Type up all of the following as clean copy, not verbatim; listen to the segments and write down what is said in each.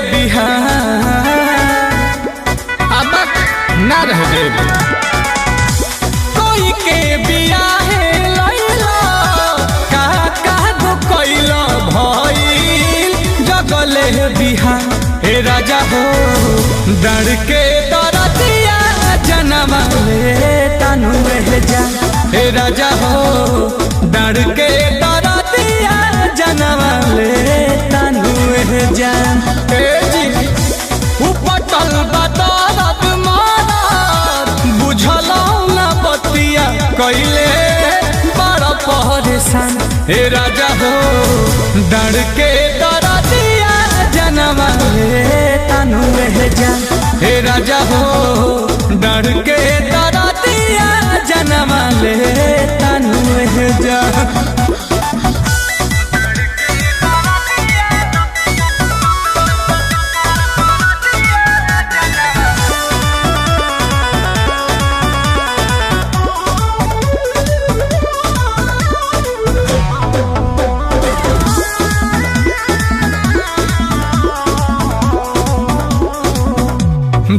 बिहार अब ना रह जेबे कोई के बियाहे लैला का दो कैला भइल जगले बिहार हे राजा हो डर के दरदिया जनम ले तनु जा हे राजा हो डर के दरदिया जनम ले तनु जा जी उपटल बदरत मारत बुझलौ ना बतिया कैले बड़ा परेशान हे राजा हो डर के दरदिया जनम ले तनु जा हे राजा हो डर के दरदिया जनम ले तनु जा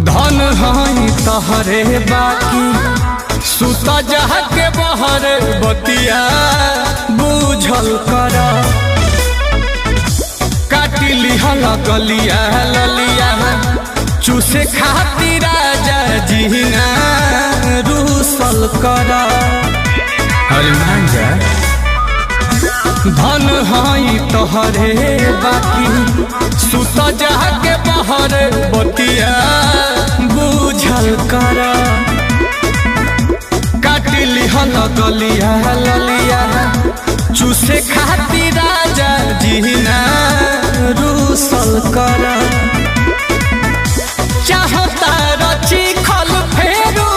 धन हई तहरे बाकी सुता जहा के बहर बतिया बुझल कर काटी लिहल गलिया ललिया चूसे खातिर राजा जीना रूसल कर हरिमान जा धन हई तोहरे बाकी सुत जहा के बहर बतिया बुझल कर काटी लिहल गलिया ललिया चूसे खातिर राजा जीना रूसल कर चाहता रची खल फेरू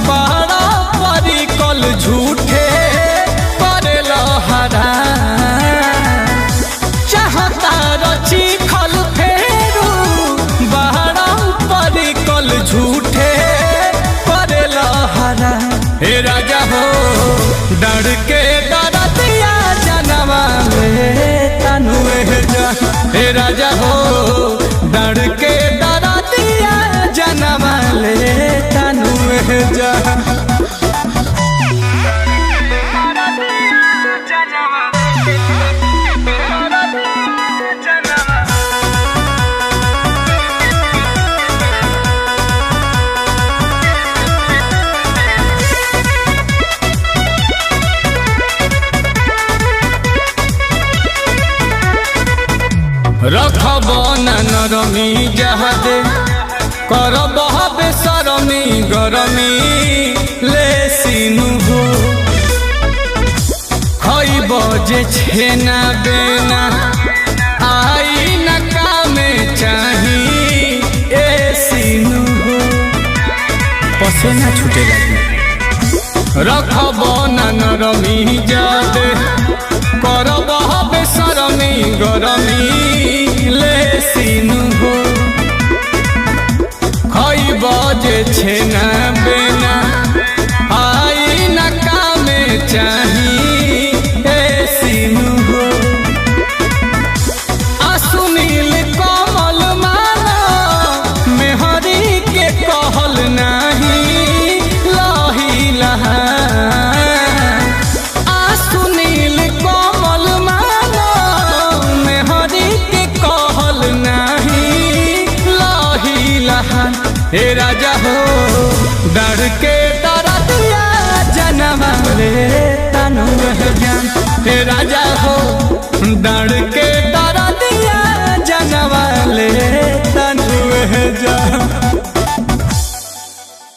बड़ा परिकल झूठे परेल हरा चाहता रची खल फेरू बड़ा परिकल झूठे परेल हरा हे राजा हो डर के दरदिया जनम ले तनु जा हे राजा हो डर के दरदिया जनम ले तनु जा रखब नरमी जहादे करब बेसरमी गरमी ले सीनु हो खइब जे छेना बेना आई न कामे चाही ए सीनु हो पसेना छूटे लगी रखब नरमी जहादे करब बेसरमी गरमी ले सीनु हो खइब जे छेना बेना आई न कामे चाही ए सीनु हो सुनील कमल माना मेहरी के कहल नाही लही लहा हे राजा हो डर के दरदिया जनम ले तनु जा हे राजा हो डर के दरदिया जनम ले तनु जा।